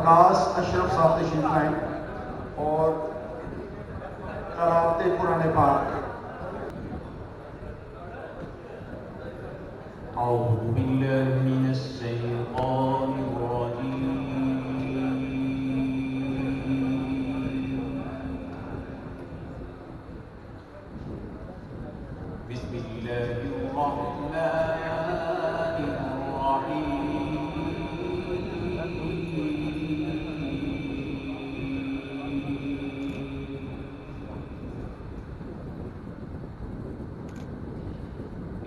अब्बास अशरफ साहब तशरीफ लाएं और तलावत कुरान पाक। अऊज़ु बिल्लाहि मिनश शैतानिर रजीम। बिस्मिल्लाहिर रहमानिर रहीम।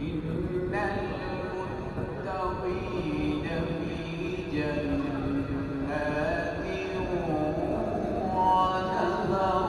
इन्नल मुत्तक़ीन फी जन्नातिन व नहर।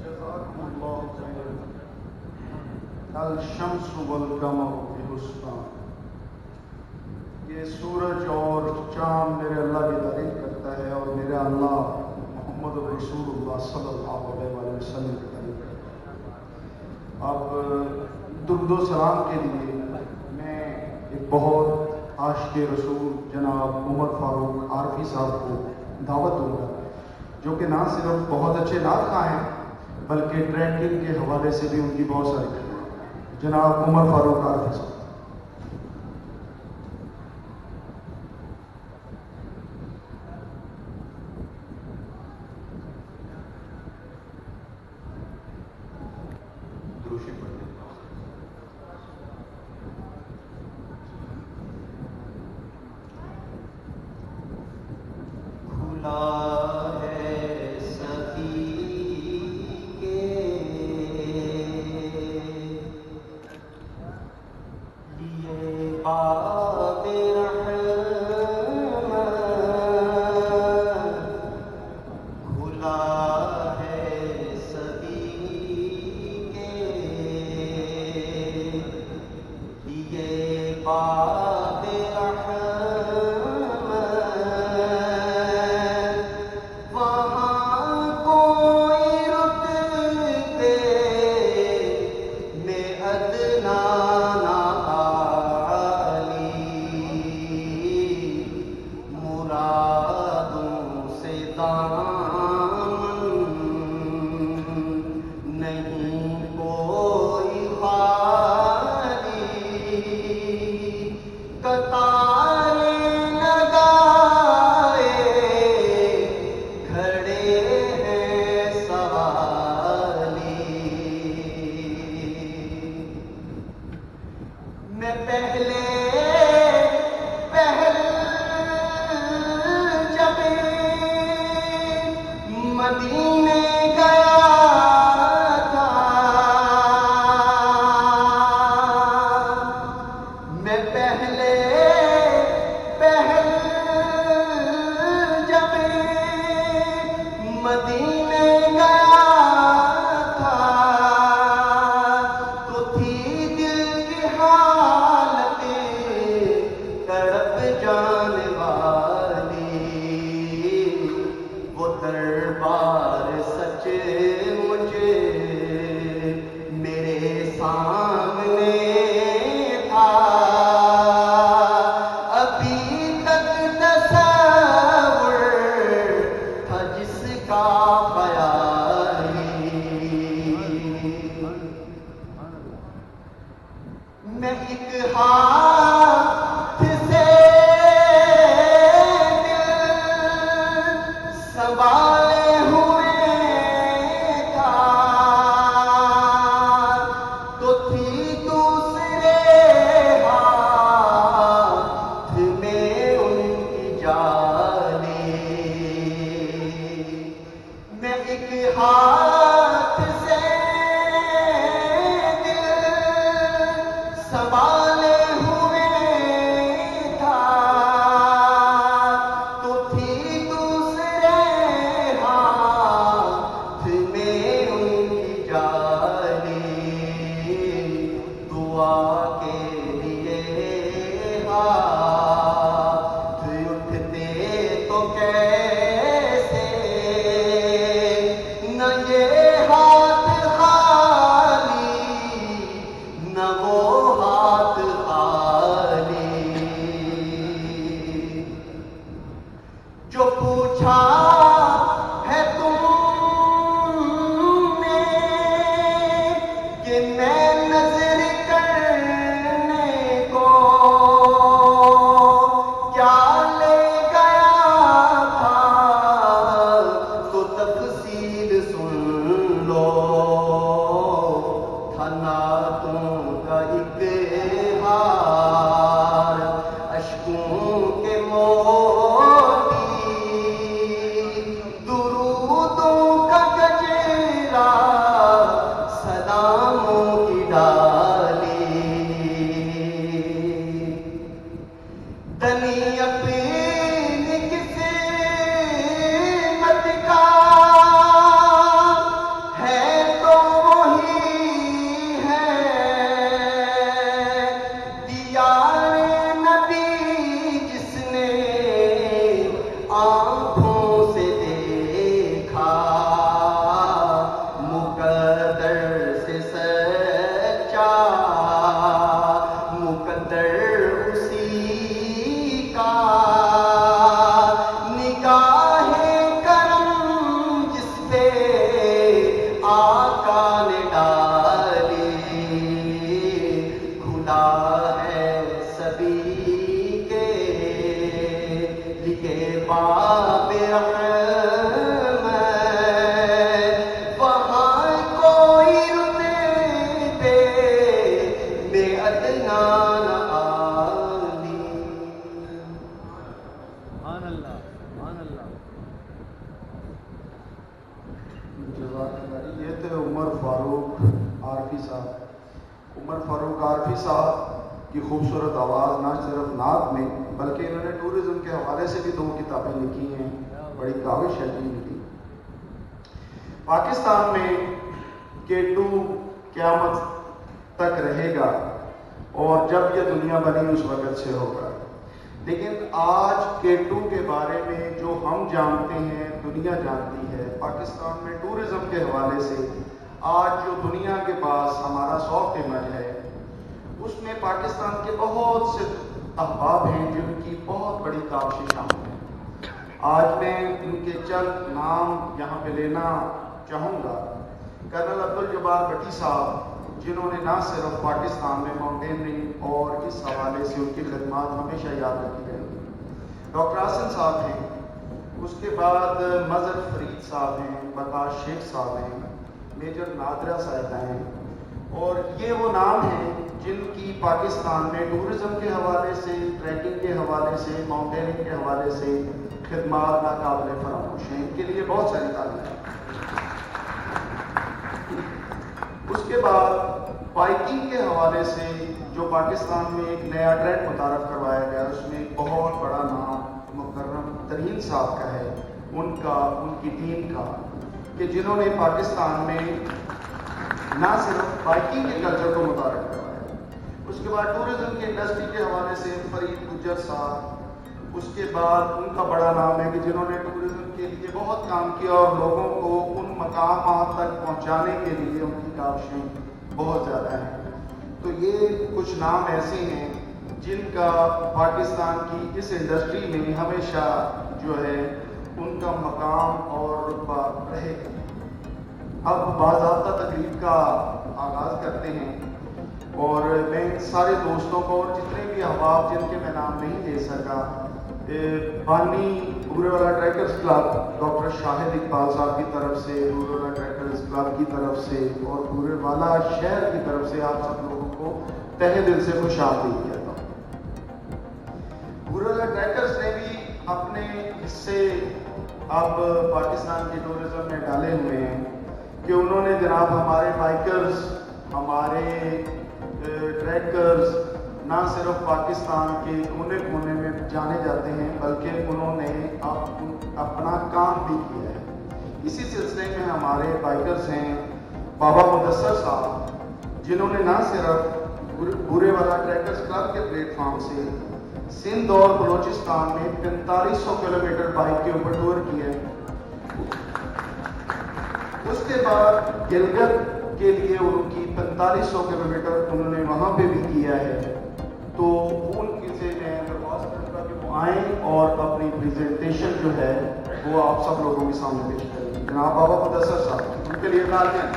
जज़ाकुमुल्लाह खैरन। अल शम्स वल कमर बिहुस्बान। ये सूरज और चांद मेरे अल्लाह की तारीफ करता है और मेरे अल्लाह मोहम्मद रसूलुल्लाह सल्लल्लाहु अलैहि वसल्लम की तारीफ करता है। अब दुर्दो सलाम के लिए मैं एक बहुत आशिक़ रसूल जनाब उमर फारूक आरफी साहब को दावत दूंगा, जो कि ना सिर्फ बहुत अच्छे नात खां हैं बल्कि ट्रैकिंग के हवाले से भी उनकी बहुत सारी खिदमत है। जनाब उमर फारूक आरफी साहब। दुरूशी पढ़ते हैं। खुला है सखी के लिए बाब रहमत, खुला है सभी के लिए बाब रहमत। वहाँ कोई रुतबे में अदना ना आली, मुरादों से दामन नहीं कोई खाली। मैं पहले पहल जब मदीने गया था, मैं पहले पहल जब मदीने गया था, तो थी दिल की हालतें तड़प जाने वाली, वो दरबार सच मुझे मेरे सामने था। अभी तक तस्वुर था जिसका ख्याली, मैं एक हाथ से दिल संभाले हुए था, तो थी दूसरे हाथ में उनकी जाली। मैं एक हाथ से संभाले हुए था, तो थी दूसरे हाथ में उनकी जाली। दुआ के लिए हाथ उठते तो कैसे, न ये हाथ खाली न वो हाथ खाली। जो पूछा है तुमने कि मैं नजर करने को क्या ले गया था, तो तफसील सुन लो। था नातों का एक हार, अश्कों के मोती, दुरूदों का गजरा, सलामों की डाली। तनी अपनी किस्मत का है तो वही है, दियारे नबी जिसने आंखों से देखा, मुकद्दर से सच्चा मुकद्दर उसी का, निगाहे करम जिस पे आका ने डाली। खुदा है सभी के लिखे बाब रहमत, वहाँ कोई रुतबे में अदना न आली। ये थे उमर फारूक आरफी साहब। उमर फारूक आरफी साहब की खूबसूरत आवाज़ न सिर्फ नात में बल्कि इन्होंने टूरिज़्म के हवाले से भी 2 किताबें लिखी हैं, बड़ी काबिल शैली लिखी। पाकिस्तान में केटू क़यामत तक रहेगा और जब यह दुनिया बनी उस वक़्त से होगा। लेकिन आज केटू के बारे में जो हम जानते हैं, दुनिया जानती है, पाकिस्तान में टूरिज़्म के हवाले से आज जो दुनिया के पास हमारा सौख इमेज है, उसमें पाकिस्तान के बहुत से अहबाब हैं जिनकी बहुत बड़ी काविश शामिल है। आज मैं उनके चंद नाम यहाँ पे लेना चाहूँगा। कर्नल अब्दुल जब्बार भट्टी साहब, जिन्होंने ना सिर्फ पाकिस्तान में माउंटेनियरिंग और इस हवाले से उनकी खदमात हमेशा याद रखी गई। डॉक्टर आसिम साहब हैं, उसके बाद मजहर फरीद साहब हैं, बकाश शेख साहब हैं, मेजर नादरा साहब हैं, और ये वो नाम हैं जिनकी पाकिस्तान में टूरिज़्म के हवाले से, ट्रैकिंग के हवाले से, माउंटेनिंग के हवाले से खिदमात नाकाबिले फरामोश हैं। इनके लिए बहुत सारी तारीफ है। उसके बाद बाइकिंग के हवाले से जो पाकिस्तान में एक नया ट्रेंड मुतारफ़ करवाया गया, उसमें एक बहुत बड़ा नाम मुकर्रम तरीन साहब का है, उनकी टीम का, कि जिन्होंने पाकिस्तान में ना सिर्फ बाइकिंग के कल्चर को मुतारफ़ करवाया, उसके बाद टूरिज़्म की इंडस्ट्री के हवाले से फरीद गुज्जर साहब, उसके बाद उनका बड़ा नाम है कि जिन्होंने टूरिज़्म के लिए बहुत काम किया और लोगों को उन मकामात तक पहुंचाने के लिए उनकी काविशें बहुत ज़्यादा हैं। तो ये कुछ नाम ऐसे हैं जिनका पाकिस्तान की इस इंडस्ट्री में हमेशा जो है उनका मकाम और रुतबा रहेगा। अब बाज़ाब्ता तकरीब का आगाज़ करते हैं और मैं सारे दोस्तों को और जितने भी अहबाब जिनके मैं नाम नहीं ले सका, बानी Burewala trackers club doctor Shahid Iqbal साहब की तरफ से, बूरेवाला ट्रैकर्स क्लब की तरफ से और बूरेवाला शहर की तरफ से आप सब लोगों को तहे दिल से खुशामदीद कहता हूँ। बूरेवाला ट्रैकर्स ने भी अपने हिस्से अब पाकिस्तान के टूरिज़्म में डाले हुए हैं कि उन्होंने जनाब हमारे बाइकर्स, हमारे ट्रैकर्स ना सिर्फ पाकिस्तान के कोने कोने में जाने जाते हैं, बल्कि उन्होंने अपना काम भी किया है। इसी सिलसिले में हमारे बाइकर्स हैं बाबा मुदस्सर साहब, जिन्होंने ना सिर्फ बूरेवाला ट्रैकर्स क्लब के प्लेटफॉर्म से सिंध और बलूचिस्तान में 4500 किलोमीटर बाइक के ऊपर टूर किया है। उसके बाद गिलगित के लिए उनकी 4500 किलोमीटर उन्होंने वहाँ पे भी किया है। तो उनके से मैं दरख्वास्त करूँगा कि वो आएँ और अपनी प्रेजेंटेशन जो है वो आप सब लोगों के सामने पेश करें। जनाब बाबा मुदस्सर साहब, उनके लिए तालियां।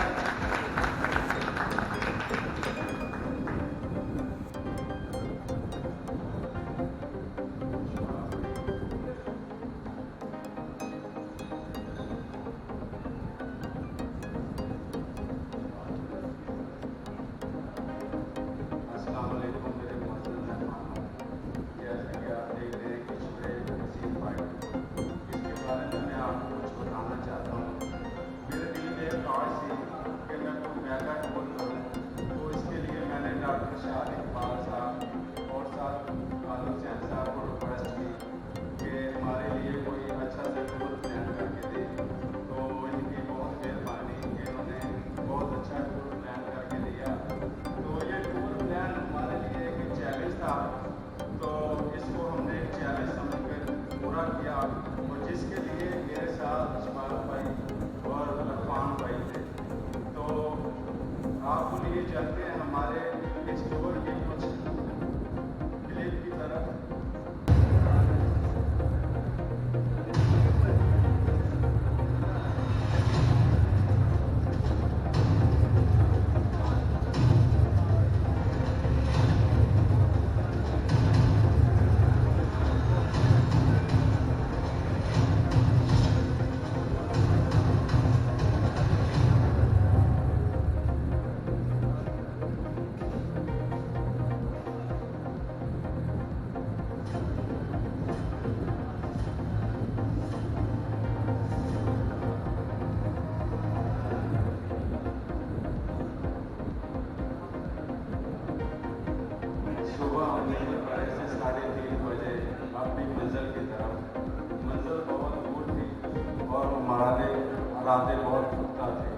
रातें बहुत थकता थे।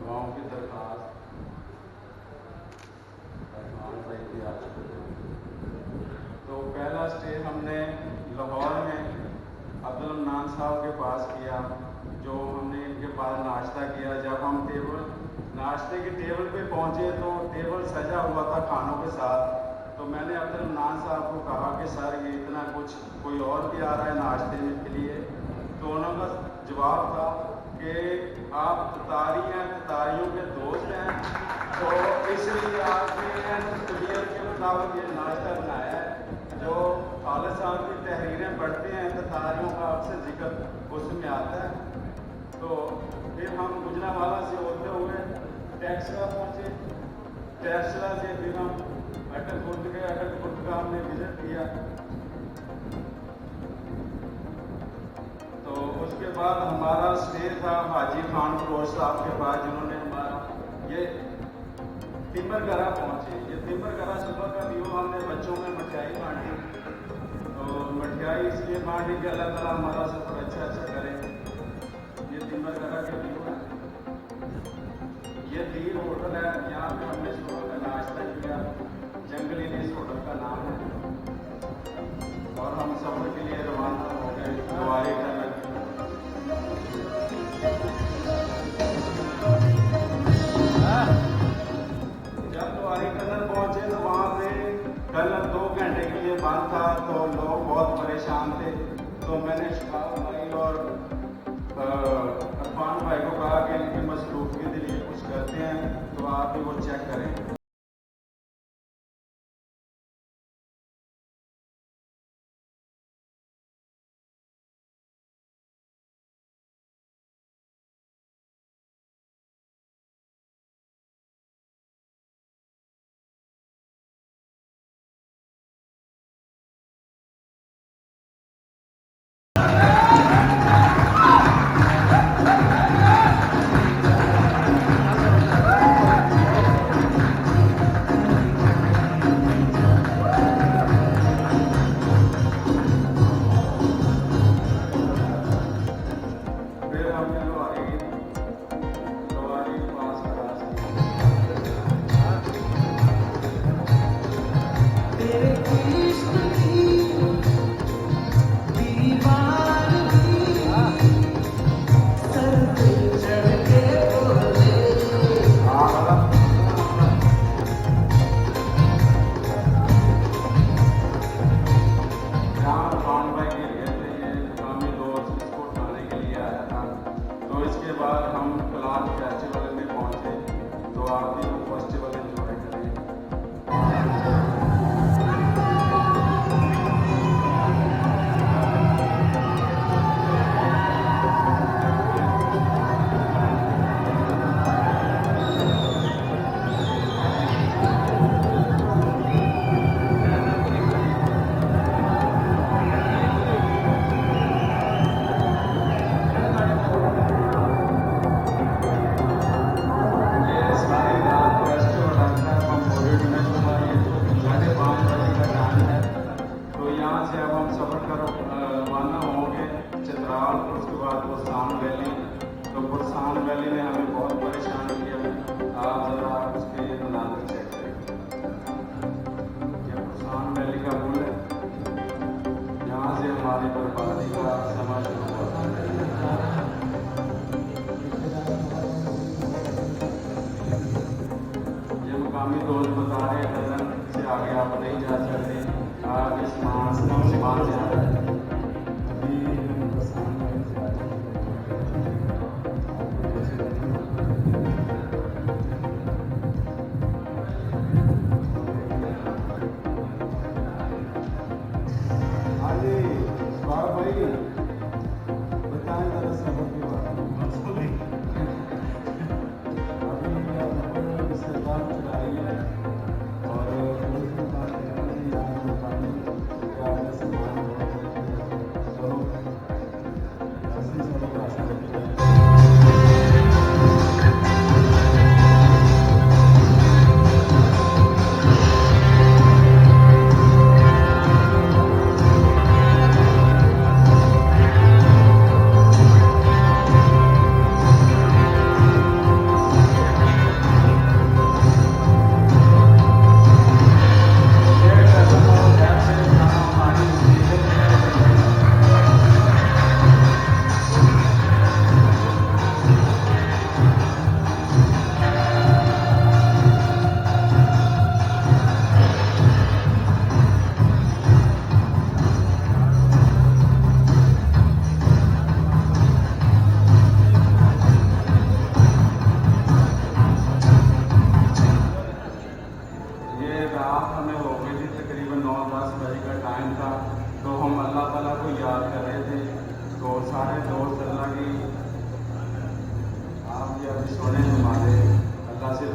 गाँव की दरखास्त तो पहला स्टे हमने लाहौर में अब्दुल मन्नान साहब के पास किया, जो हमने इनके पास नाश्ता किया। जब हम नाश्ते के टेबल पे पहुंचे तो टेबल सजा हुआ था खानों के साथ। तो मैंने अब्दुल मन्नान साहब को कहा कि सर ये इतना कुछ, कोई और भी आ रहा है नाश्ते के लिए? तो उनका जवाब था कि आप ततारी हैं, ततारियों के दोस्त हैं, तो इसलिए आपने तबीयत के मुताबिक ये नाश्ता बनाया है। जो खालिद साहब की तहरीरें पढ़ते हैं, ततारियों का अक्सर जिक्र उसमें आता है। तो फिर हम गुजरावाला से होते हुए टैक्सला पहुँचे। टैक्सला से फिर हम अटल बुर्ज गए। अटल बुर्ज का हमने विजिट किया। तो उसके बाद हमारा स्टे था हाजी खान फरोज साहब के पास, जिन्होंने हमारा ये तिम्बरगरा पहुँचे। ये तिम्बरगरा सुबह का व्यू हमने बच्चों में मठियाई बांटी। तो मठियाई इसलिए बांटी कि अल्लाह ताला हमारा सफर अच्छा करे। ये तिम्बरगरा के व्यू है। ये तीर होटल है, यहाँ पे हमने सुबह का नाश्ता किया। जंगली इस होटल का नाम है। और हम सफर के लिए रवाना हो गए द्वारे करने। जब द्वारे कदर पहुंचे तो वहाँ पे कल 2 घंटे के लिए बंद था, तो लोग बहुत परेशान थे। तो मैंने शबाब भाई और अरफान भाई को कहा कि इनकी मसरूफियत के लिए कुछ करते हैं, तो आप भी वो चेक करें।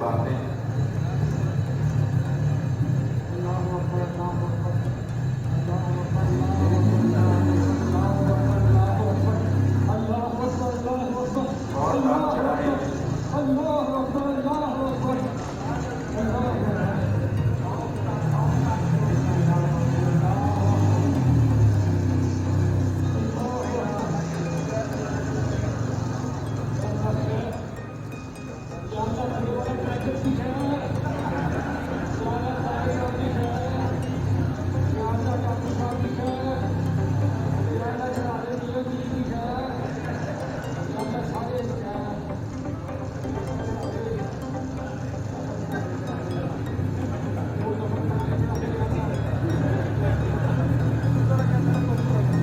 बातें बहुत आप चढ़ाए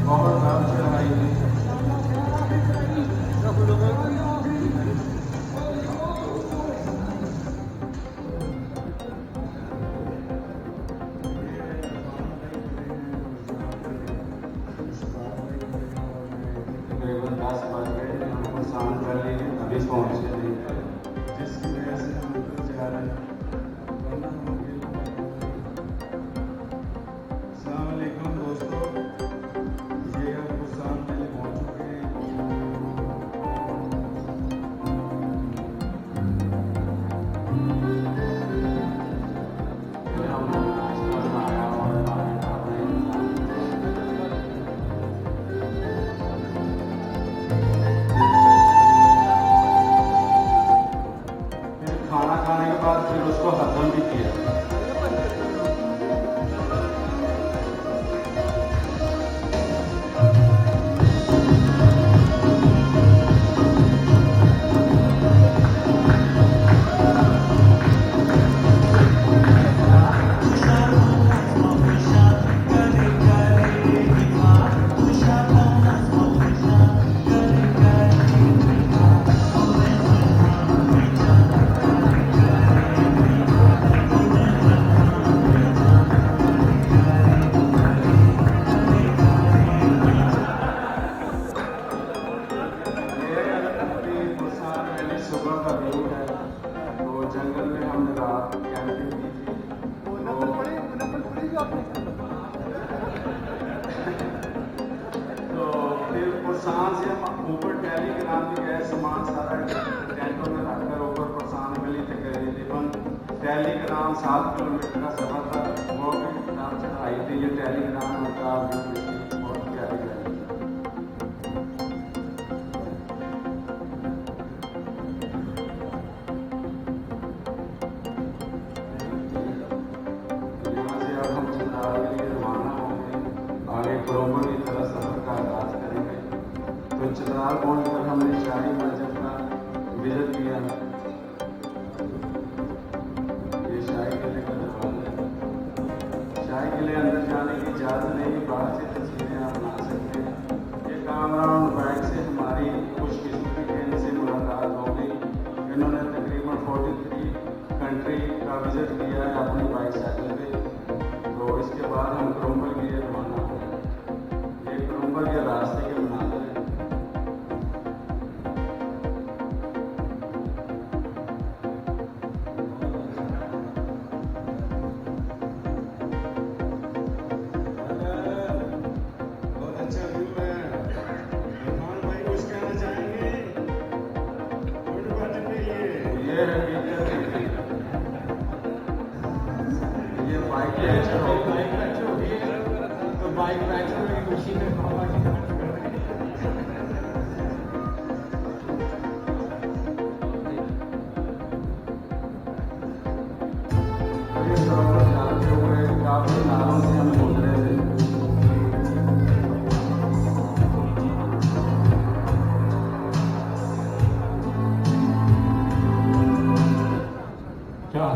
बहुत आप चढ़ाई तकरीबन 10 बज गए हम परेशान कर लिए अभी पहुँचे नहीं जिसकी वजह से हम तो जा रहे हैं वरना हम अस्सलाम वालेकुम दोस्तों ये हम कुछ साल पहले पहुँच चुके हैं हम नाश्ता बनाया और खाना खा रहे हैं फिर खाना खाने के बाद फिर उसको हजम भी किया सुबह का व्यू है तो जंगल में हमने रात कैंपिंग की थी तो फिर पुरसान से हम ऊपर टेलीग्राम भी गए सामान सारा टेंटों में रखकर ऊपर पुरसान गली तक गए तकरीबन टेलीग्राम 7 किलोमीटर का सफर था वो भी नाम चढ़ाई थी ये टेलीग्राम का बहुत प्यारी है कोरोमर की तरह सफर का आगाज करेंगे तो चित्राल पहुंच कर हमने शाही मस्जिद का विजिट किया ये शाही किले का दरवाजा है शाही किले अंदर जाने की इजाज़त नहीं बाहर से तस्वीरें आप बना सकते हैं ये कामरा ऑन बाइक से हमारी खुशकिस्मती के इनसे मुलाकात हो गई इन्होंने तकरीबन 43 कंट्री का विजिट किया है अपनी बाइक साइकिल पे तो इसके बाद हम कोरोमर के लिए रवाना हो कोरोमर के रास्ते के मुनाज़िर हैं बहुत अच्छा व्यू है इरफान भाई कुछ कहना चाहेंगे ये बाइक फ्रैक्चर हो गई तो बाइक फ्रैक्चर की खुशी में बाबा की ये सरोवर जानते हुए काफी नालों से हम गुजरे थे क्या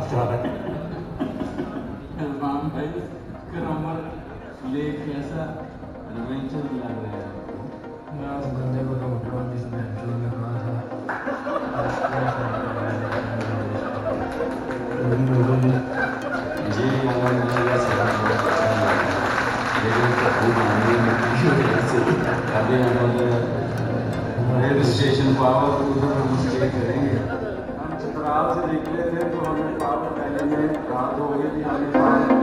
इरफान भाई कोरोमर लेक कैसा एडवेंचर लग रहा है उस बंदे को तो ड्रोन जिसने ड्रोन में कहा था जी अलहमदिल्ला से लेकिन खूब आने की वजह से अभी हम रेल स्टेशन पावर उधर हम स्टे करेंगे हम चित्राल से निकले थे तो रात हो गई थी हमें पानी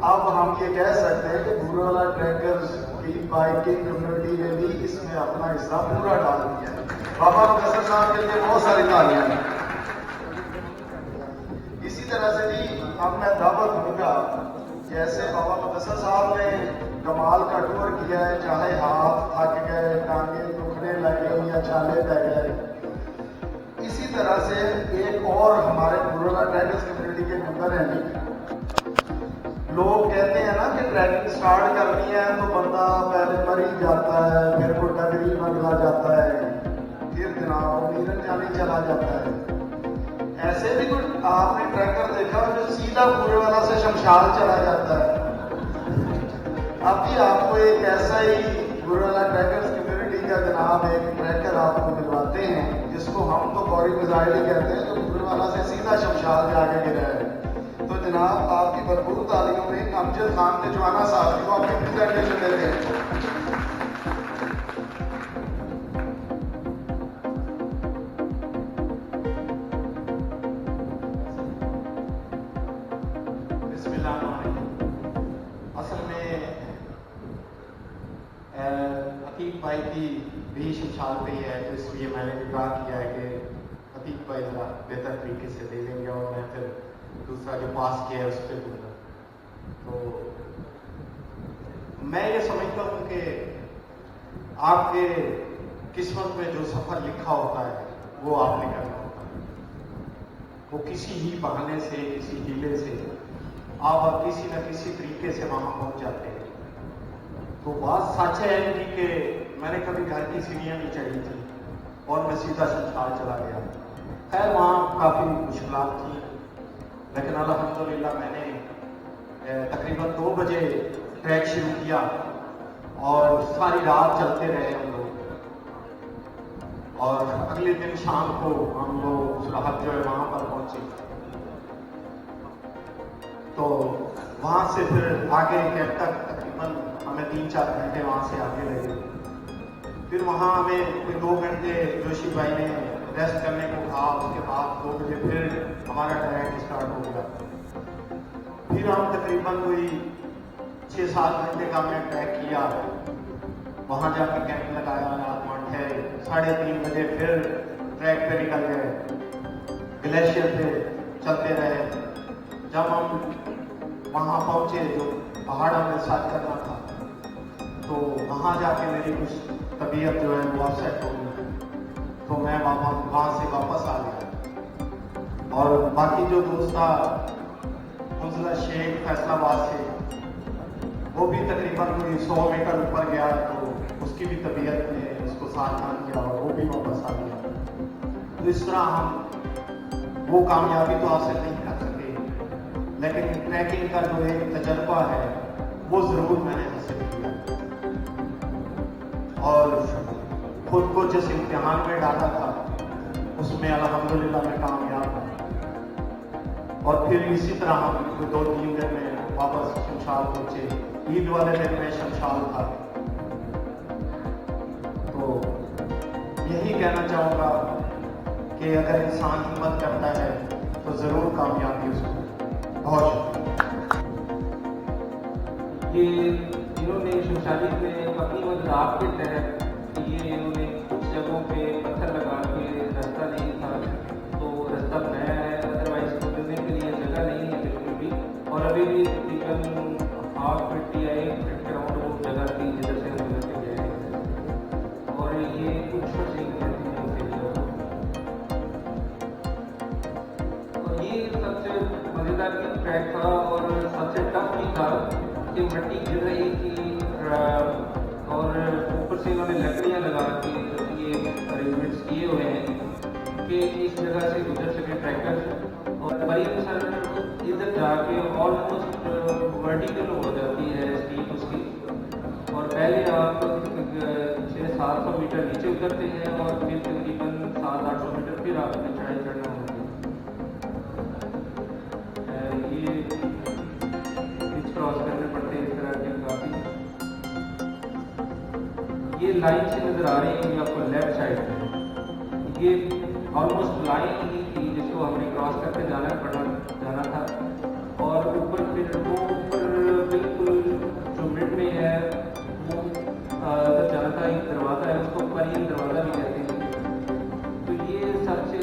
अब हम ये कह सकते हैं कि भूरावाला ट्रैकर्स की बाइकिंग कम्युनिटी ने भी इसमें अपना हिस्सा पूरा डाल दिया है। बाबा मुकद्दर साहब के लिए बहुत सारी तालियां हैं। इसी तरह से भी अब मैं दावत दूंगा, जैसे बाबा मुकद्दर साहब ने कमाल का टूर किया है, चाहे हाथ थक गए, टांगे दुखने लगे या छाले पै गए, इसी तरह से एक और हमारे भूरावाला ट्रैकर्स कम्युनिटी के मेंबर हैं। लोग कहते हैं ना कि ट्रैकिंग स्टार्ट करनी है तो बंदा पहले मर ही जाता है, फिर कोई डगरी मंगला जाता है, फिर जनाब नीरन जाने चला जाता है। ऐसे भी कोई आपने ट्रैकर देखा जो सीधा भूरावाला से शमशान चला जाता है। अब भी आपको एक ऐसा ही भूरावाला ट्रैकर्स कम्युनिटी का जनाब एक ट्रैकर आपको मिलवाते हैं, जिसको हम तो गौरी मिजाइल ही कहते हैं, जो भूरावाला से सीधा शमशान जाके गिरा है। तो जनाब आपकी भरपूर तालियों में अमजद खान निजवाना साहब को आपके प्रेजेंटेशन देते हैं। भाई की भी शमशाल पे ही है, तो इसलिए मैंने विदा किया है कि अतीक भाई ज़रा बेहतर तरीके से दे देंगे और मैं फिर दूसरा जो पास किया है उस पर दूंगा। तो मैं ये समझता हूँ कि आपके किस्मत में जो सफ़र लिखा होता है वो आपने करना होता है। वो किसी ही बहाने से, किसी हीले से आप किसी न किसी तरीके से वहाँ पहुँच जाते हैं। तो बात सच है इनकी कि मैंने कभी घर की सीढ़ियाँ नहीं चढ़ी थी और मैं सीधा शमशाल चला गया। खैर वहाँ काफ़ी मुश्किलात थी, लेकिन अल्हम्दुलिल्लाह मैंने तकरीबन 2 बजे ट्रैक शुरू किया और सारी रात चलते रहे हम लोग, और अगले दिन शाम को हम लोग सुराहत जो है वहाँ पर पहुँचे। तो वहाँ से फिर आगे कैब तक तकरीबन हमें 3-4 घंटे वहाँ से आगे लगे। फिर वहाँ हमें कोई 2 घंटे जोशी भाई ने रेस्ट करने को कहा। उसके बाद 2 बजे फिर हमारा ट्रैक स्टार्ट हो गया। फिर हम तकरीबन कोई 6-7 घंटे का हमने ट्रैक किया। वहाँ जाकर कैंप लगाया, रात वहाँ ठहरे। 3:30 बजे फिर ट्रैक पे निकल गए, ग्लेशियर पे चलते रहे। जब हम वहाँ पहुँचे जो पहाड़ हमें साथ करना था, तो वहाँ जाके मेरी कुछ तबीयत जो है वो अपसेट हो गई, तो मैं वहाँ से वापस आ गया। और बाकी जो दोस्त था मुंजला शेख फैसलाबाद से, वो भी तकरीबन कोई 100 मीटर ऊपर गया, तो उसकी भी तबीयत ने उसको साथ ना किया और वो भी वापस आ गया। तो इस तरह हम वो कामयाबी तो हासिल नहीं कर सके, लेकिन ट्रैकिंग का जो एक तजर्बा है वो ज़रूर मैंने हासिल किया। और खुद को जिस इम्तिहान में डाला था उसमें अल्हम्दुलिल्लाह मैं कामयाब हूँ। और फिर इसी तरह हम 2-3 दिन में वापस शमशाल पहुँचे। ईद वाले दिन में शमशाल था। तो यही कहना चाहूँगा कि अगर इंसान हिम्मत करता है तो ज़रूर कामयाबी उसको। बहुत ये इन्होंने शमशाली में अपनी मदद के तहत ये इन्होंने कुछ जगहों पे पत्थर लगा के रास्ता नहीं था, तो रास्ता बनाया है। अदरवाइज गुजरने के लिए जगह नहीं है बिल्कुल भी। और अभी भी तकरीबन 1/2 फीट या 1 फीट के राउंड वो जगह थी जिधर से हम गुजर के गए। और ये कुछ नहीं कहती है उनके लिए। और ये सबसे मज़ेदार भी ट्रैक था और सबसे टफ भी था कि मिट्टी गिर रही थी और ऊपर से इन्होंने लकड़ियाँ लगा के ये अरेंजमेंट्स किए हुए हैं कि इस जगह से गुजर सके ट्रैकर। और मरीन सर इधर जाके ऑलमोस्ट वर्टिकल हो जाती है स्टीप उसकी, और पहले आप 600-700 मीटर नीचे उतरते हैं और फिर तकरीबन 700-800 मीटर फिर आपने चढ़ाई चढ़ना होती है। ये क्रॉस करने पड़ते हैं इस तरह के काफ़ी। ये लाइन से नज़र आ रही है आपको लेफ्ट साइड में, ये ऑलमोस्ट लाइन ही थी जिसको हमने क्रॉस करके जाना था। और ऊपर फिर वो ऊपर बिल्कुल जो मिड में है वो उधर जाना था, एक दरवाज़ा है उसको परियन दरवाज़ा भी कहते हैं। तो ये सबसे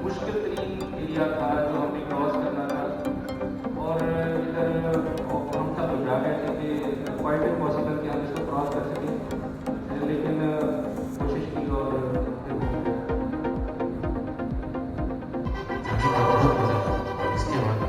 मुश्किल तरीन एरिया था जो हमने क्रॉस करना था। और इधर हम सब जा गए थे कि क्वाइट इम्पॉसिबल कि हम इसको क्रॉस कर सकें, लेकिन कोशिश की और इसके बाद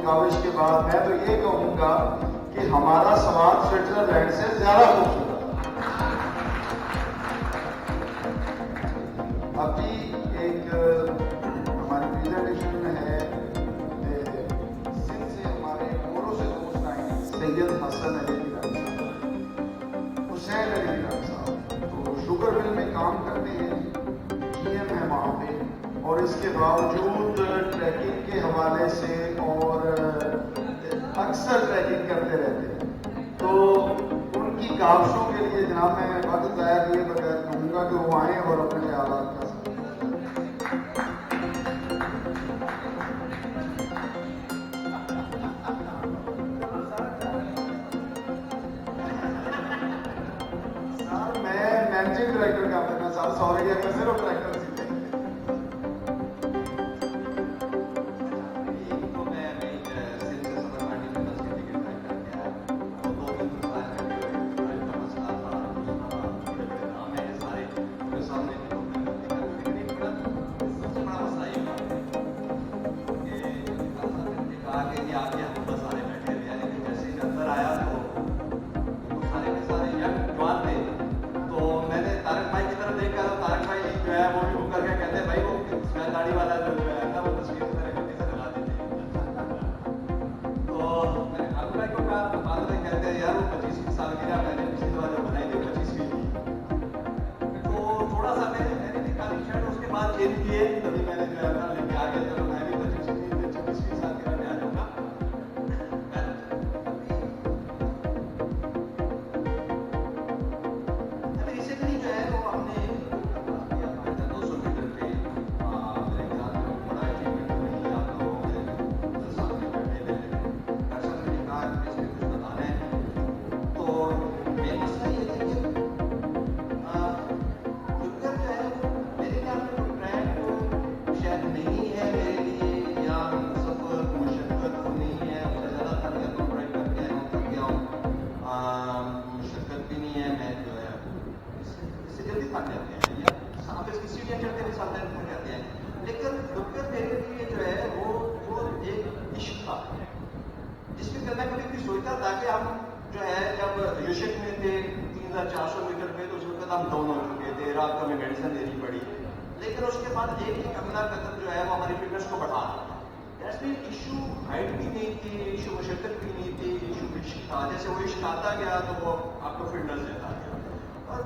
काविश के बाद मैं तो ये कहूँगा कि हमारा स्वाद स्विट्जरलैंड से ज्यादा खूबसूरत। अभी एक हमारी प्रेजेंटेशन में है सिंध से हमारे मोरो से दोस्त आए हैं, सैयद हसन अली गिलानी साहब, हुसैन अली गिलानी साहब, तो शुगर मिल में काम करते हैं, GM है वहाँ पे, और इसके बावजूद ट्रैकिंग के हवाले से और अक्सर ट्रैकिंग करते रहते हैं। तो उनकी काविशों के लिए जनाब मैं वक्त ज़ाया किए बगैर कहूँगा कि वो आएँ और अपने ख्यालात का मैनेजिंग डायरेक्टर का अपना साल सॉरी या सिर्फ डायरेक्टर जैसे वो इश्क आता गया तो वो आपको फिटनेस देता गया। और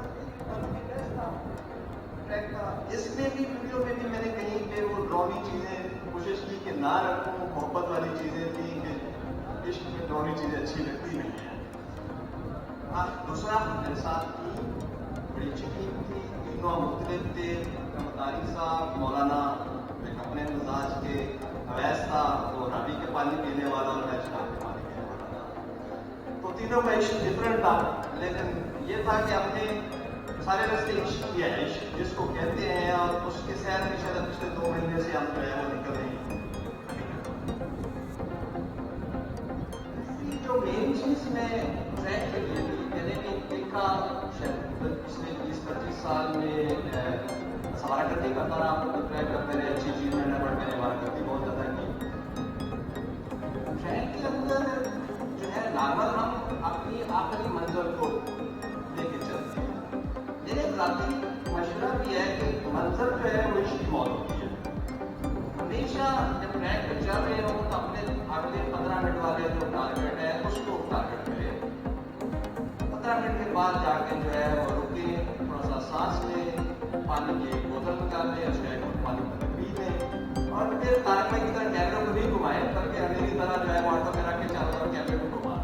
इसमें भी वीडियो में भी मैंने कहीं पे वो ड्रॉनी चीजें कोशिश की कि ना रखूं, मोहब्बत वाली चीजें थी कि इश्क में ड्रॉनी चीजें अच्छी लगती नहीं है। दूसरा मेरे साथ की बड़ी अच्छी थी, तीनों मुख्तलिफ थे, तारिक साहब, मौलाना, एक अपने मिजाज के अवैस था, वो रावी के पानी पीने वाला और मैं शराब के पानी पीने वाला था। तो तीनों का इश्क डिफरेंट था, लेकिन ये था कि अपने सारे रास्ते इश्क किया है, इश्क जिसको कहते हैं, और उसके सैर में शायद पिछले 2 महीने से हम जो है वो निकल रहे हैं। जो मेन चीज मैं ट्रैक के लिए मैंने देखा, शायद पिछले 20-25 साल में सवारा करती करता रहा, तो ट्रैक करते रहे, अच्छी चीज मैंने बढ़ मैंने सवारा करती बहुत ज्यादा की। ट्रैक के अंदर जो है नॉर्मल हम अपनी आखिरी मंजिल को लेके चलते हैं, लेकिन रात्रि मशवरा भी है कि मंजिल जो है वो इश्क की मौत होती है। हमेशा जब ट्रैक पर चल रहे हो तो अपने अगले 15 मिनट वाले जो टारगेट है उसको टारगेट करें। 15 मिनट के बाद जाके जो है वो रुके, थोड़ा सा सांस लें, पानी की एक बोतल निकाल लें, उसका एक पानी पी लें, और फिर तारक भाई की तरह कैमरे को नहीं घुमाएं, बल्कि मेरी तरह जो है ऑटो में रख के चारों तरफ कैमरे को घुमा।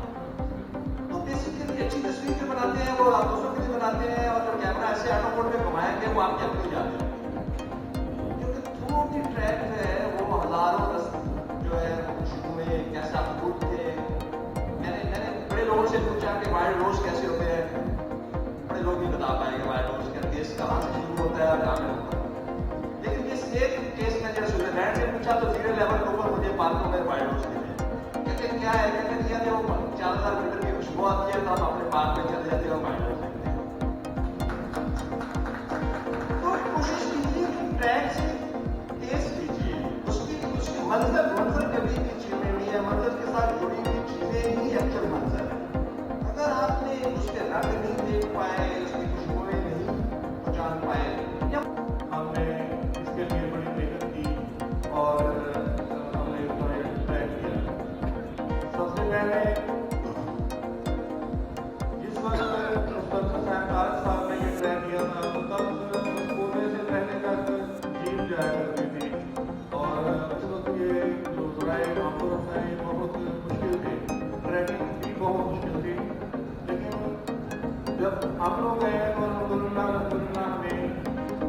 तो बेसिकली अच्छी तस्वीर जो बनाते हैं वो आप दूसरों के लिए बनाते हैं, और जो कैमरा ऐसे ऑटो मोड में घुमाएंगे वो आपके अपने जाते हैं, क्योंकि थ्रू दी ट्रैक जो है वो हजारों जो है शुरू में कैसे आप रूट थे। मैंने बड़े लोगों से पूछा कि वाइल्ड रोज कैसे होते हैं, बड़े लोग भी बता पाएंगे वाइल्ड रोज का टेस्ट कहाँ से शुरू होता है और कहाँ में होता है। लेकिन ये सेम टेस्ट में जब स्विट्जरलैंड में पूछा तो 0 लेवल के ऊपर मुझे पार्कों में वाइल्ड रोज मिले। कहते क्या है, कहते दिया जो 4000 मीटर की खुशबू आती है, तो आप अपने पार्क में चले जाते हो वाइल्ड रोज देखते हैं। तो कोशिश कीजिए कि ट्रैक से टेस्ट लीजिए, उसकी मंजर कभी भी अचीवमेंट नहीं है, मंजर नहीं पाए, इसकी खुशबुएं नहीं पहचान पाए। हमने इसके लिए बड़ी मेहनत की और हमने इसका एक ट्रैक किया। सबसे पहले जिस वक्त साहब ने ये ट्रैक किया था तब कोने से पहले तक जीप जाया करती थी और उस वक्त ये जो ज़राए मामूल होता है बहुत मुश्किल थे, ट्रैकिंग भी बहुत मुश्किल थी। लेकिन जब हम लोग गए तो अल्हम्दुलिल्लाह हमें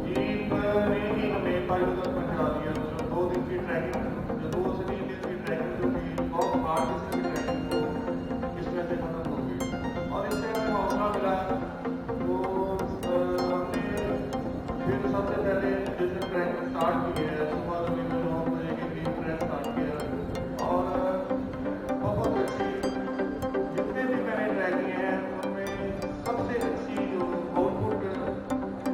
जीप ने ही हमें पायलट तक पहुँचा दिया। जो 2 दिन की ट्रैकिंग, जो 2 से 3 दिन की ट्रैकिंग जो थी बहुत हार्ड किस्म की ट्रैकिंग को इसमें से खत्म हो गई और इससे हमें हौसला मिला। तो हमने फिर सबसे पहले जैसे ट्रैकिंग स्टार्ट की है, सुबह तकरीबन 9 बजे के करीब ट्रैक स्टार्ट किया और बहुत अच्छी, जितने भी मैंने ट्रैक किए हैं उनमें सबसे अच्छी जो आउटपुट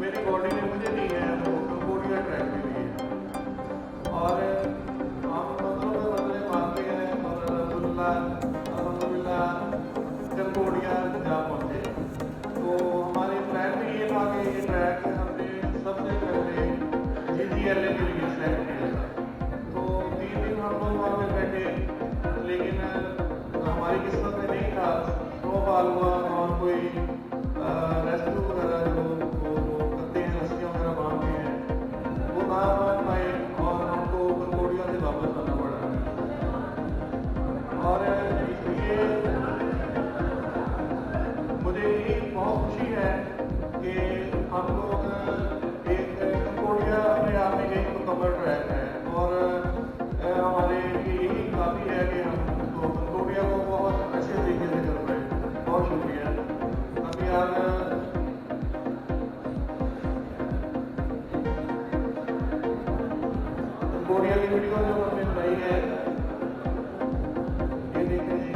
मेरी बॉडी ने मुझे दी है वो कंबोडिया ट्रैक के लिए। और हम बदले मानते हैं और अल्हम्दुलिल्लाह कंबोडिया जा पहुँचे। तो हमारे प्लान में ये था कि ये ट्रैक हमने सबसे पहले GGLA के लिए सेलेक्ट किया था। तो 3 दिन हम लोग वहाँ पे बैठे, लेकिन हमारी किस्मत में नहीं था, स्नोफॉल हुआ और कोई रेस्क्यू वगैरह जो करते हैं, रस्सियाँ वगैरह बांधते हैं, वो ना मान पाए और हमको कंबोडिया से वापस आना पड़ा। और इसलिए मुझे ये बहुत खुशी है कि हम लोग एक कंबोडिया अपने आप में एक मुकम्मल ट्रैक है और हमारे लिए यही काफ़ी है कि हम तो कंबोडिया को बहुत अच्छे तरीके से कर पाए। बहुत शुक्रिया। अभी आज कंबोडिया की वीडियो जो हमने बनाई है ये देखें जी।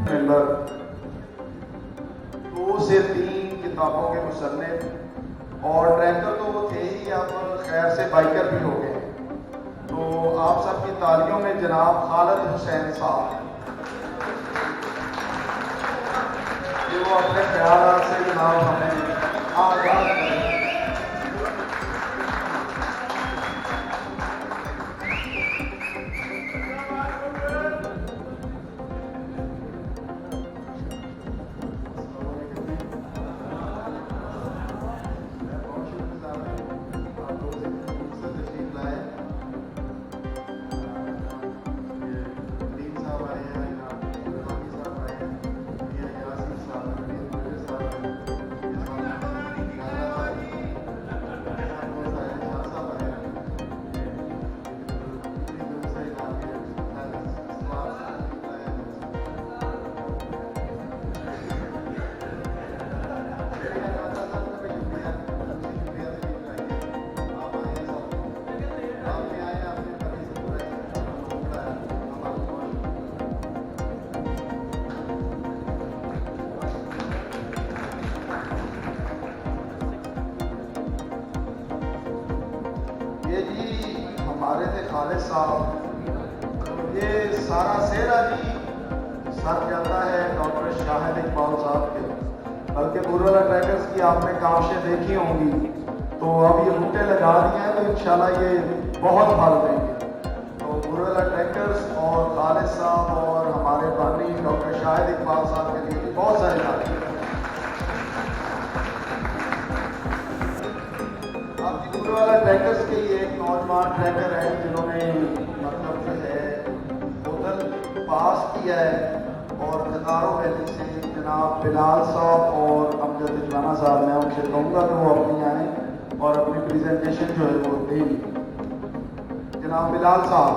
मेंबर 2 से 3 किताबों के मुसन्निफ और ट्रैकर तो वो थे ही, अब खैर से बाइकर भी हो गए। तो आप सबकी तालियों में जनाब खालिद हुसैन साहब, ये वो अपने ख्याल से जनाब हमें आगाज करें। ये जी हमारे थे खालिद साहब, ये सारा सेहरा जी सर जाता है डॉक्टर शाहिद इकबाल साहब के, बल्कि बुरवाला ट्रैकर्स की आपने काविशें देखी होंगी, तो अब ये बूटे लगा दिए हैं तो इंशाल्लाह ये बहुत फल देंगे। तो बुरवाला ट्रैकर्स और खालिद साहब और हमारे बानी डॉक्टर शाहिद इकबाल साहब के लिए बहुत सारे तारीफ। अब बुरवाला ट्रैकर्स के लिए एक नौजवान ट्रैकर है जिन्होंने मतलब जो है बोतल पास किया है, और कतारों वैली से जनाब बिलाल साहब और अमजद रिजवाना साहब, मैं उनसे कहूँगा कि वो अपनी आए और अपनी प्रेजेंटेशन जो है वो दें। जनाब बिलाल साहब।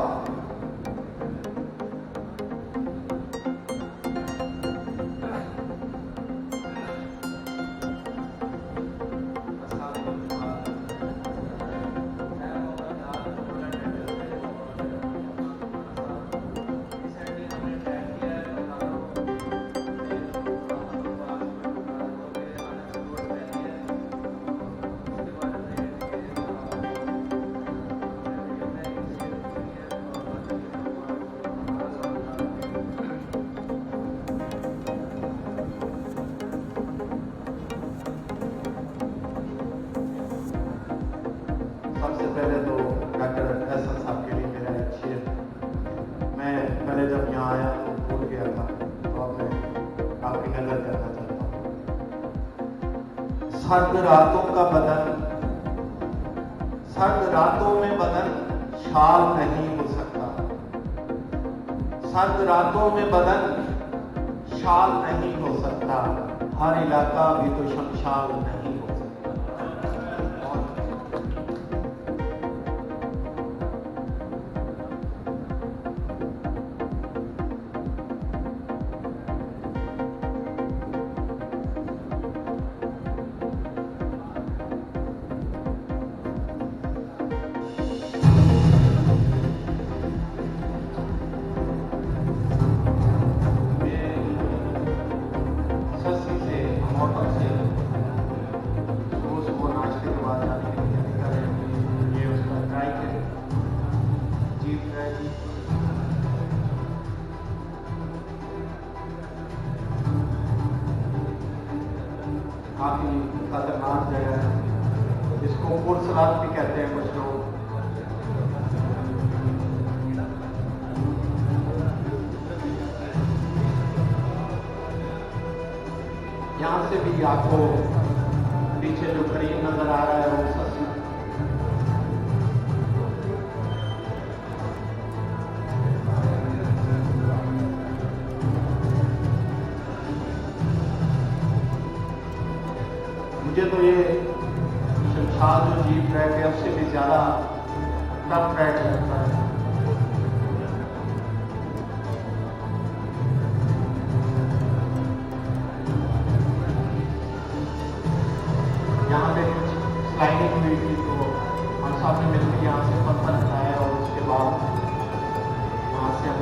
सबसे पहले तो डॉक्टर एहसन साहब के लिए मेरा एक शेर, मैं पहले जब यहाँ आया तो भूल गया था, तो अब मैं आपकी नजर करना चाहता हूँ। सर्द रातों का बदन, सर्द रातों में बदन शाल नहीं हो सकता, सर्द रातों में बदन शाल नहीं हो सकता, हर इलाका भी तो शमशाल नहीं हो सकता। काफी खतरनाक जगह है, जिसको पुरसरात भी कहते हैं कुछ लोग। यहाँ से भी आपको पीछे जो करीब नजर आ रहा है वो सस्ती, मुझे तो ये शमशाल जो जीप ट्रैक है उससे भी ज्यादा टफ ट्रैक लगता है। यहाँ पे कुछ स्लाइडिंग हुई थी, तो हम सब ने मिलकर यहाँ से पत्थर हटाया और उसके बाद यहाँ से हम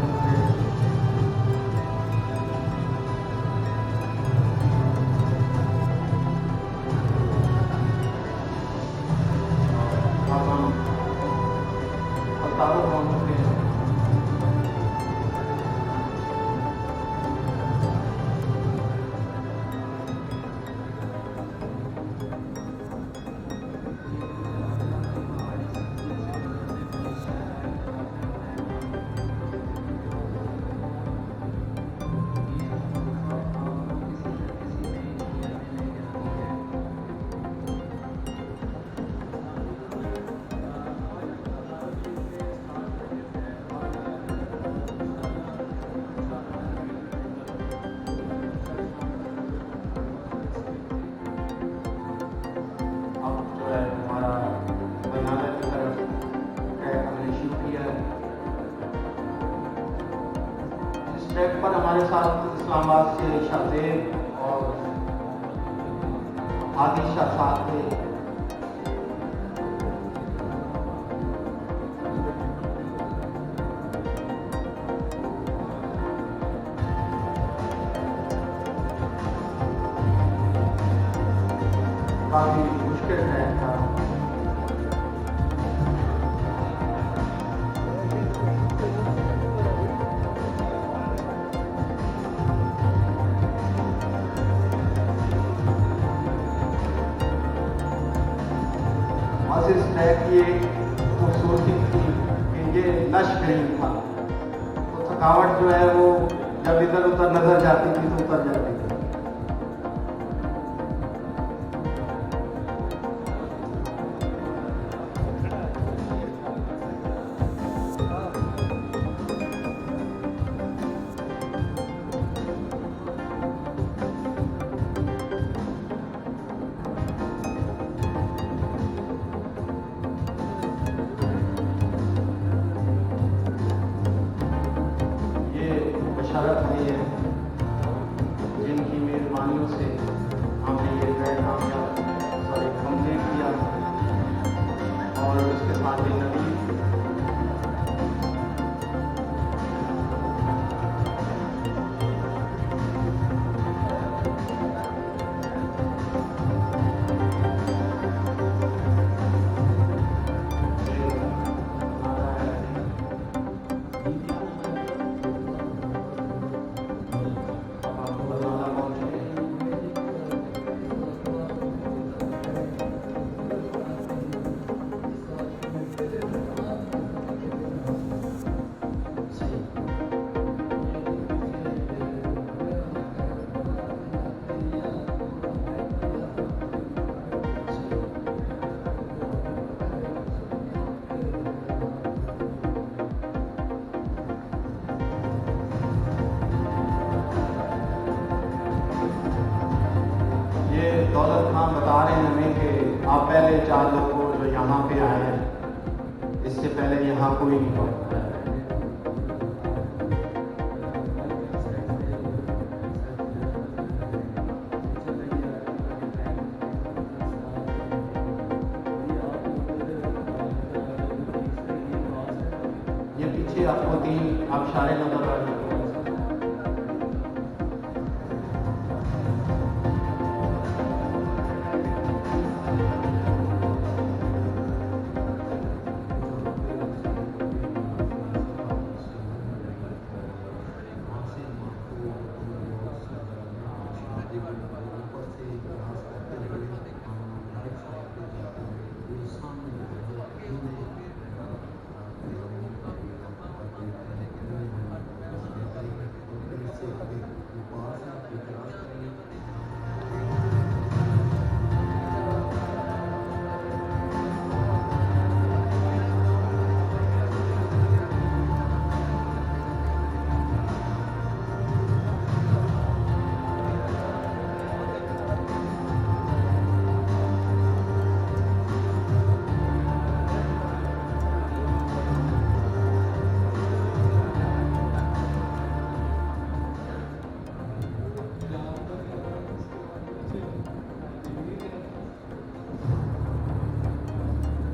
ट्रैक पर हमारे साथ इस्लामाबाद से शाहजेब और आदिशा साथ थे। काफी मुश्किल ट्रैक था। इस ट्रैक की एक खूबसूरती थी कि ये लश ग्रीन था, तो थकावट जो है वो जब इधर उधर नजर जाती थी तो उतर जाती थी। बशारत हुई है जिनकी मेहरबानियों से हमने ये ट्रैक कंप्लीट किया और उसके साथ ही नबी दौलत खान बता रहे हैं हमें कि आप पहले 4 लोगों जो यहाँ पे आए हैं, इससे पहले यहाँ कोई नहीं होता है। ये पीछे आपको 3 आबशारें नजर आ रही हैं।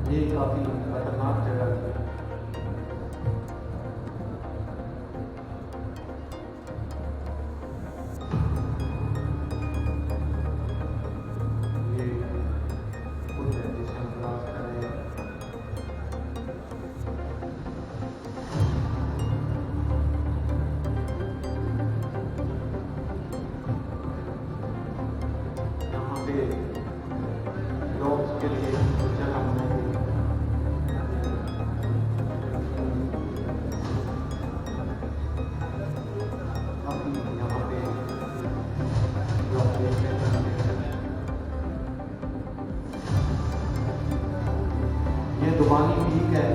ये काफी खतरनाक जगह थी। ये पुल है जिसे हम क्रॉस कर रहे हैं। यहाँ पे लोग के लिए जगह बनाई गई। ये दुबानी पीक है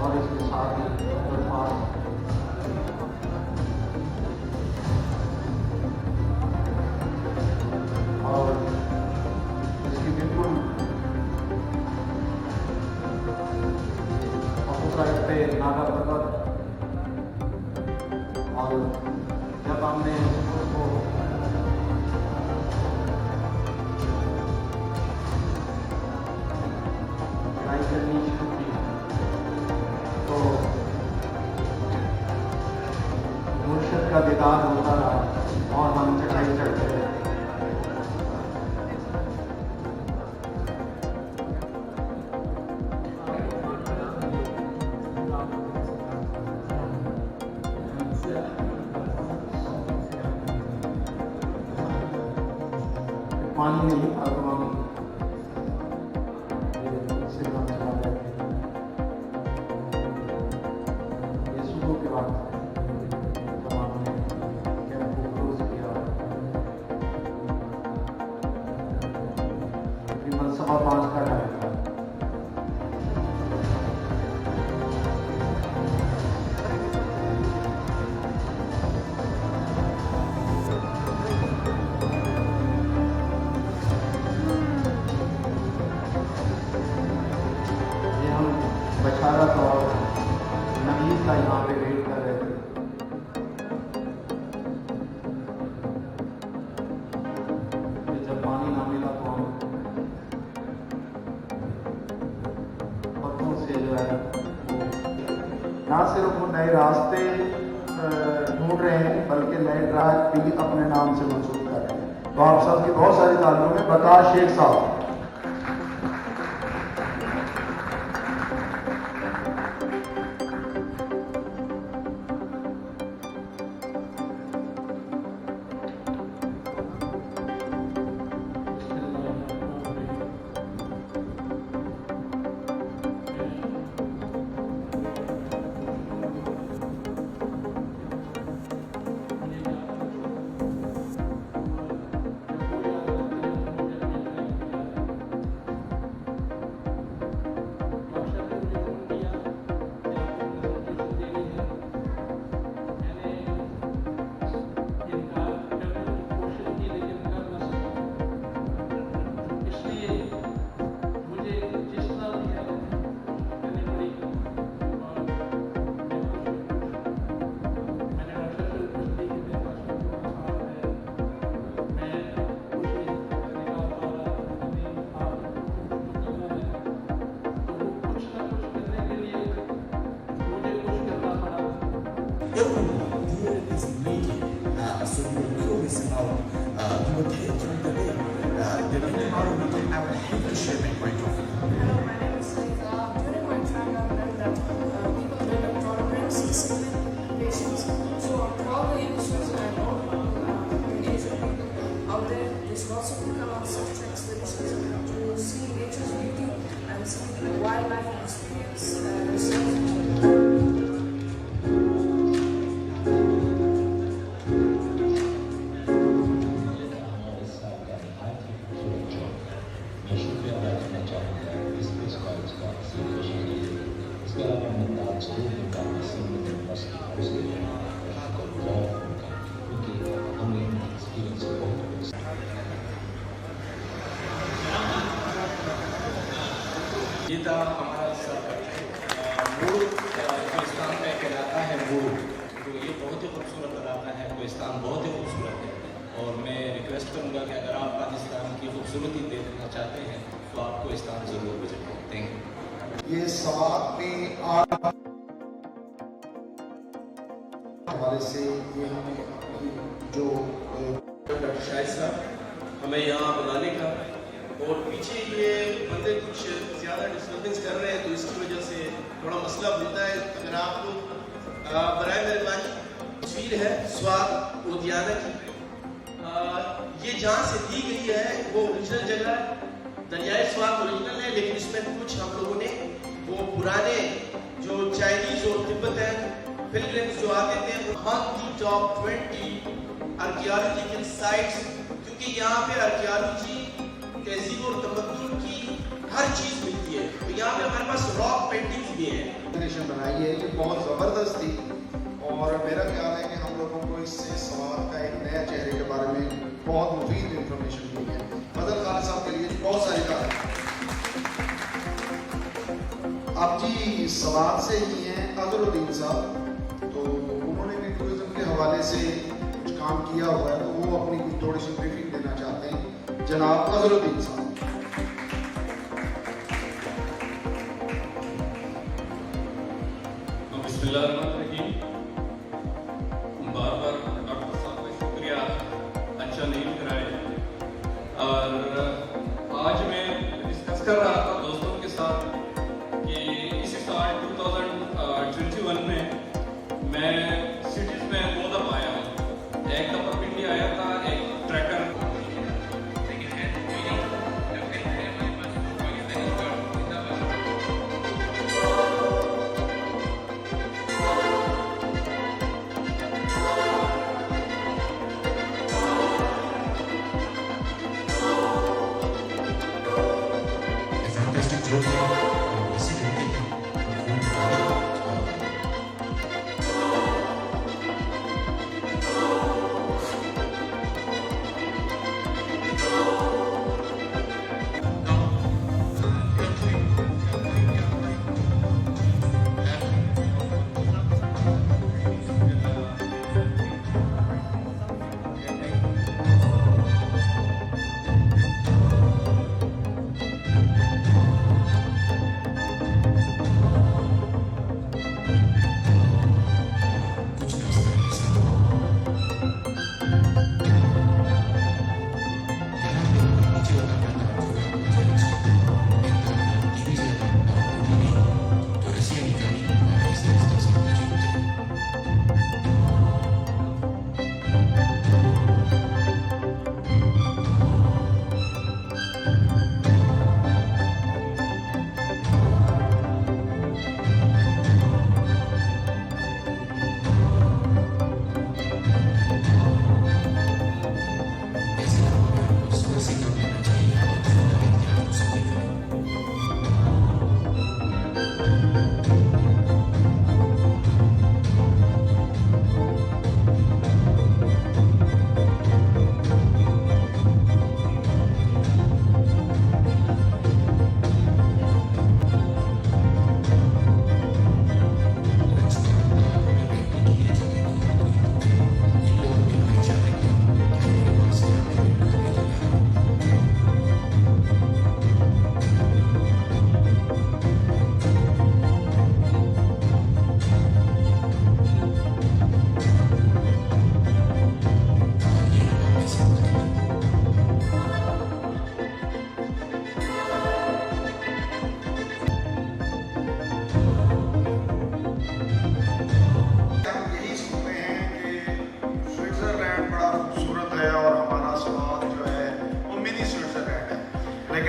और इसके साथ ही पास और इसकी बिल्कुल अपोजिट पे नागा पर्वत। और जब हमने उसको चढ़ाई करनी शुरू की तो मुर्शद का दीदार होता रहा और हम चढ़ाई चढ़ते रहे। पानी नहीं था तो हम 5:15 का टाइम था। ये हम बशारत और नवीद का यहाँ पे वेट कर रहे थे। जब पानी ना मिला तो हम पत्थरों से जो है वो ना सिर्फ वो नए रास्ते ढूंढ रहे हैं बल्कि नए राह भी अपने नाम से मंसूब कर रहे हैं। तो आप सबकी बहुत सारी तालियों में प्रकाश शेख साहब। So you will kill this amount, you will take during the day. The minimum amount we can have a health sharing point of view. Hello, my name is Sarika. During my time, I've learned that people develop tolerance, discipline, patience. So probably in this reason, I know Asian people out there, there's lots of people on such expeditions to see nature's beauty and see wildlife and experience research. ये था हमारा मूल कोहिस्तान का एक इलाका है मूल, तो ये बहुत ही खूबसूरत इलाका है। कोहिस्तान बहुत ही खूबसूरत है और मैं रिक्वेस्ट करूँगा कि अगर आप पाकिस्तान की खूबसूरती देखना चाहते हैं तो आप कोहिस्तान ज़रूर विजिट करें। Thank you. ये सवाल में हमारे से ये जो डॉक्टर शाहिद साहब हमें यहाँ बुलाने का, और पीछे ये बंदे कुछ ज़्यादा डिस्टर्बेंस कर रहे हैं तो इसकी वजह से थोड़ा मसला बनता है। अगर आप लोग बराए मेहरबानी, तस्वीर है स्वाद उद्याना की, ये जहाँ से दी गई है वो ओरिजिनल जगह है, दरियाए स्वाद ओरिजिनल है, लेकिन इसमें कुछ हम लोगों ने वो पुराने जो चाइनीज और तिब्बतन पिलग्रिम्स जो आते थे वो among the top 20 archaeological sites, क्योंकि यहाँ पे आर्कियोलॉजी तहजीब और तमद्दुन की हर चीज़ मिलती है। तो यहाँ पे हमारे पास रॉक पेंटिंग्स भी है। जनरेशन बनाई है, ये बहुत ज़बरदस्त थी और मेरा ख्याल है कि हम लोगों को इससे सवाल का एक नया चेहरे के बारे में बहुत मुफीद इंफॉर्मेशन मिली है। फजल खान साहब के लिए बहुत सारी बात। अब जी सवाल से ही हैं अजहरुद्दीन साहब, तो उन्होंने भी टूरिज्म के हवाले से कुछ काम किया हुआ है, तो वो अपनी कुछ थोड़ी सी ब्रीफिंग देना चाहते हैं। जनाब अजहरुद्दीन साहब। बिस्मिल्लाहिर्रहमानिर्रहीम। बार बार डॉक्टर साहब का शुक्रिया, अच्छा नील कराए। और आज मैं डिस्कस कर रहा था दोस्तों के साथ कि इस साल 2021 में मैं सिटीज़ में 2 दफ़ा आया हूँ। एक दफ़ा पिंडी आया था, एक ट्रैकर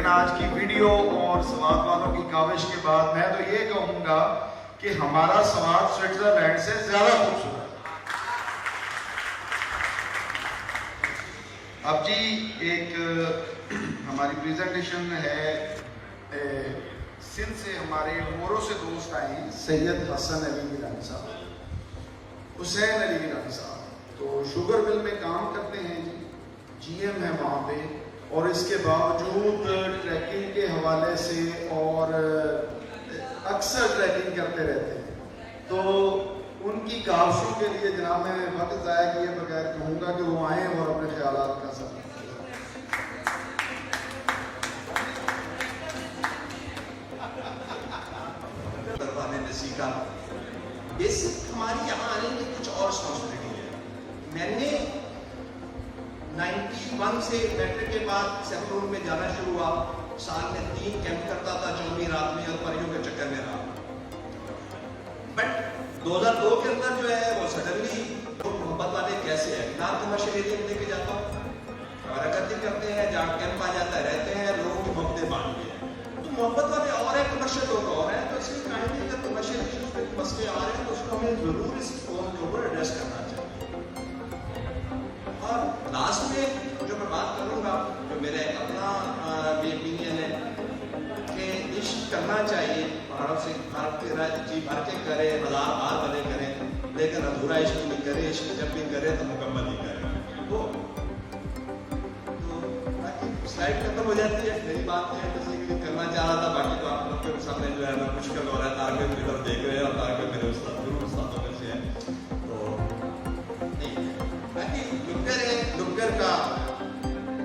लेकिन आज की वीडियो और सवाद वालों की काविश के बाद मैं तो ये कहूँगा कि हमारा सवाद स्विट्जरलैंड से ज़्यादा खूबसूरत। अब जी एक हमारी प्रेजेंटेशन है, सिंध से हमारे मोरो से दोस्त आए हैं, सैयद हसन अली गिलानी साहब, हुसैन अली गिलानी साहब, तो शुगर मिल में काम करते हैं जी, जीएम है वहाँ पे, और इसके बावजूद ट्रैकिंग के हवाले से और अक्सर ट्रैकिंग करते रहते हैं। तो उनकी काविशों के लिए जनाब मैं वक्त ज़ाया किए बगैर कहूँगा कि वो आएँ और अपने ख्यालात का सब सीखा। बेसिक हमारी यहाँ आने की कुछ और रिस्पॉन्सिबिलिटी है। मैंने 91 से मैट्रिक के बाद सेंट्रल में जाना शुरू हुआ, साल में 3 कैंप करता था, 14वीं रात में और परियों के चक्कर में रहा। बट 2002 के अंदर जो है वो सडनली मोहब्बत वाले कैसे है, किताब कमर्शियल एरिया में लेके जाता हूँ, हरकतें करते हैं, जहाँ कैंप आ जाता है, रहते हैं, लोगों की मोहब्बतें बांटते हैं। तो मोहब्बत वाले और है, कमर्शियल लोग और है, तो इसलिए काइंडली अगर कमर्शियल इश्यूज पे मसले आ रहे हैं तो उसको हमें जरूर इस फोन के ऊपर एड्रेस करना चाहिए। और लास्ट में जो मैं बात करूँगा, जो मेरा अपना भी ओपिनियन है कि इश्क करना चाहिए, पहाड़ों से जी भर के करे, हजार बार बने करें, लेकिन अधूरा इश्क नहीं करे, इश्क जब भी करे तो मुकम्मल ही करे। तो स्लाइड खत्म हो जाती है, मेरी बात है बेसिकली करना चाह रहा था, बाकी तो आप लोग के सामने जो है ना मुश्किल हो रहा है, तारक की तरफ देख रहे हैं और तारक मेरे उस्तादों में से है। तो नहीं बाकी लुक्कर का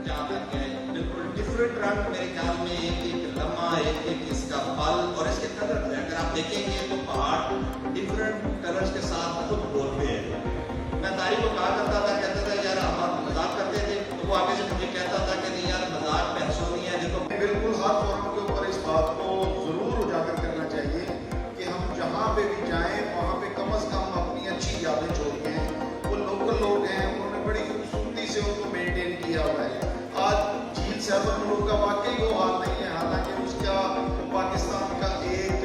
जहाँ तक है बिल्कुल डिफरेंट रंग मेरे ख्याल में, एक लम्हा, एक इसका फल और इसके कलर है। अगर आप देखेंगे तो पहाड़ डिफरेंट कलर्स के साथ खुद बोलते हैं। मैं तारीख को कहा करता था, कहता था यार हम मजाक करते थे, तो वो आगे से मुझे कहता था कि नहीं यार मजाक बहसों नहीं है, देखो बिल्कुल हर फोरम के ऊपर इस बात को जरूर उजागर करना चाहिए कि हम जहाँ पे भी जाएं वहाँ पे कम से कम अपनी अच्छी यादें छोड़ के हैं। वो लोकल लोग हैं, उन्होंने बड़ी खूबसूरती से उनको मेंटेन किया हुआ है। आज झील सैफर मुल्क का वाकई वो हाल नहीं है, हालांकि उसका पाकिस्तान का एक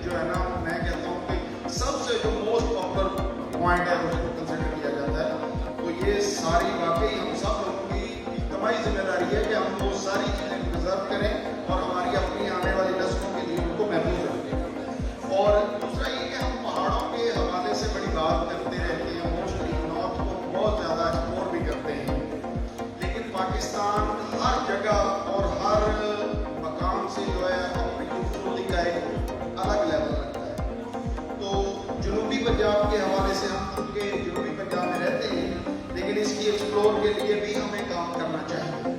जो है ना, मैं कहता हूँ कि सबसे जो मोस्ट पॉपुलर पॉइंट है उसको कंसिडर किया जाता है। तो ये सारी वाकई हम सब लोगों की इज्तिमाई जिम्मेदारी है कि हम वो सारी चीज़ें प्रिजर्व करें और हमारी अपनी आने वाली नस्लों के लिए उनको महफूज रखें। और दूसरा ये कि हम पहाड़ों के हवाले से बड़ी बात करते रहते हैं, मोस्टली नॉर्थ को बहुत ज़्यादा एक्सप्लोर भी करते हैं, लेकिन पाकिस्तान हर जगह और हर मकाम से जो है अपनी खूबसूरती का एक अलग लेवल रखता है। तो जनूबी पंजाब के हवाले से हम चूँकि जनूबी पंजाब में रहते हैं, लेकिन इसकी एक्सप्लोर के लिए भी हमें काम करना चाहिए।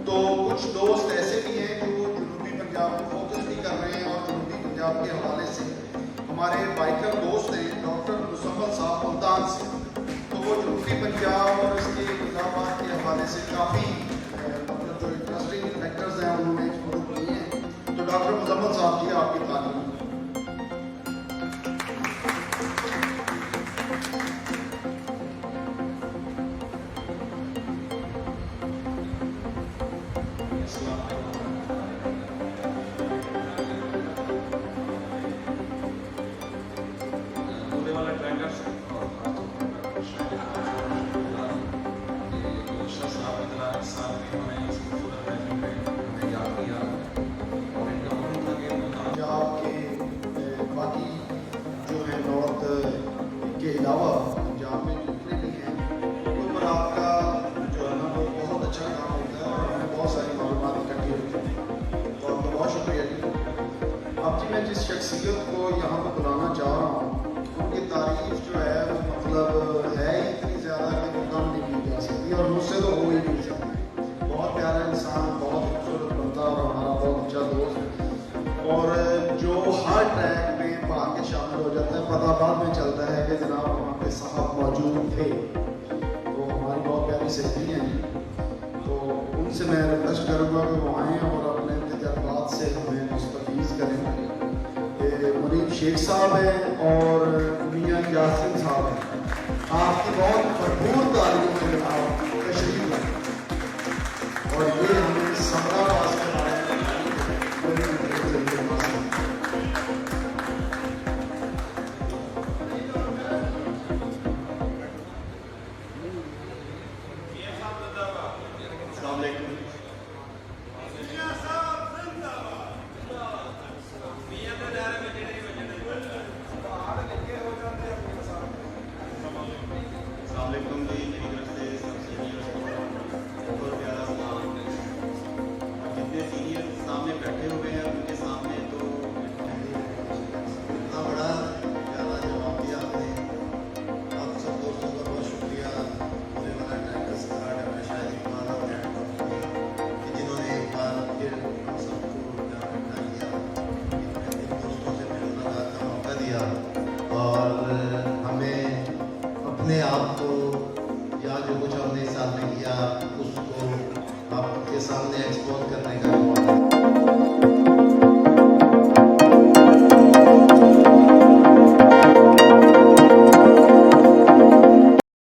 तो कुछ दोस्त ऐसे भी हैं जो जनूबी पंजाब को फोकस भी कर रहे हैं और जनूबी पंजाब के हवाले से हमारे बाइकर दोस्त हैं डॉक्टर मुसम्मल साहब मुल्तान से, तो वो जनूबी पंजाब और इसके इलाहाबाद के हवाले से काफ़ी मतलब जो इंटरेस्टिंग फैक्टर्स हैं उन्होंने एक्सप्लोर किए हैं। तो डॉक्टर मुसम्मल साहब जी आपकी तारीफ। शख्सियत को यहाँ पर बुलाना चाह रहा हूँ, उनकी तारीफ जो है वो मतलब है इतनी ज़्यादा कि वो कम नहीं की जा सकती और मुझसे तो हो ही नहीं सकती। बहुत प्यारा इंसान, बहुत खूबसूरत बंदा और हमारा बहुत अच्छा दोस्त, और जो हर ट्रैक में भाग के शामिल हो जाता है। पता बाद में चलता है कि जनाब वहाँ पे साहब मौजूद थे, तो हमारी बहुत प्यारी सहरी हैं, तो उनसे मैं रिक्वेस्ट करूँगा कि वो आएँ और अपने तजर्बात से हमें मुस्तफीज़ करें। मुनीब शेख साहब हैं और मियाँ यासिन साहब हैं, आपकी बहुत भरपूर तारीफ के तशरीफ है और ये हमें समरा वास्ते अस्सलाम वालेकुम।